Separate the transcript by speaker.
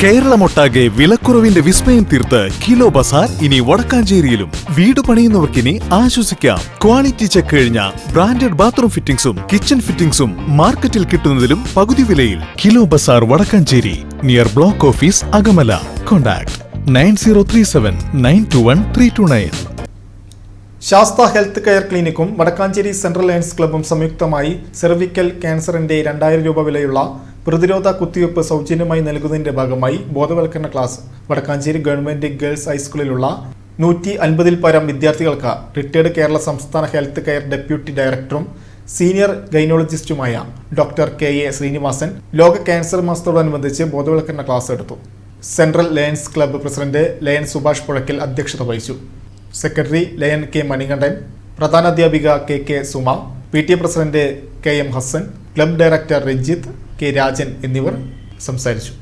Speaker 1: കേരളമൊട്ടാകെ വിലക്കുറവിന്റെ വിസ്മയം തീർത്ത് കിലോ ബസാർ ഇനി വടക്കാഞ്ചേരിയിലും. വീട് പണിയുന്നവർക്കിനി ആശ്വസിക്കാം. ക്വാളിറ്റി ചെക്ക് കഴിഞ്ഞ ബ്രാൻഡഡ് ബാത്റൂം ഫിറ്റിംഗ്സും കിച്ചൺ ഫിറ്റിംഗ്സും മാർക്കറ്റിൽ കിട്ടുന്നതിലും പകുതി വിലയിൽ. Kilo bazaar Vadakkanchery, near block office Akamala. Contact 9037921329.
Speaker 2: Shastha health care ക്ലിനിക്കും വടക്കാഞ്ചേരി സെൻട്രൽ ലയൺസ് ക്ലബ്ബും സംയുക്തമായി സെർവിക്കൽ ക്യാൻസറിന്റെ 2000 രൂപ വിലയുള്ള പ്രതിരോധ കുത്തിവയ്പ് സൗജന്യമായി നൽകുന്നതിന്റെ ഭാഗമായി ബോധവൽക്കരണ ക്ലാസ് വടക്കാഞ്ചേരി ഗവൺമെന്റ് ഗേൾസ് ഹൈസ്കൂളിലുള്ള 150-ൽ പരം വിദ്യാർത്ഥികൾക്ക് റിട്ടയർഡ് കേരള സംസ്ഥാന ഹെൽത്ത് കെയർ ഡെപ്യൂട്ടി ഡയറക്ടറും സീനിയർ ഗൈനോളജിസ്റ്റുമായ ഡോക്ടർ KA ശ്രീനിവാസൻ ലോക ക്യാൻസർ മാസത്തോടനുബന്ധിച്ച് ബോധവൽക്കരണ ക്ലാസ് എടുത്തു. Central lions club president lion Subhash Puzhakkal അധ്യക്ഷത വഹിച്ചു. സെക്രട്ടറി ലയൺ K മണികണ്ഠൻ, പ്രധാനാധ്യാപിക KK Suma, PTA president KM Hasan, club director Ranjith, K Rajan എന്നിവർ സംസാരിച്ചു.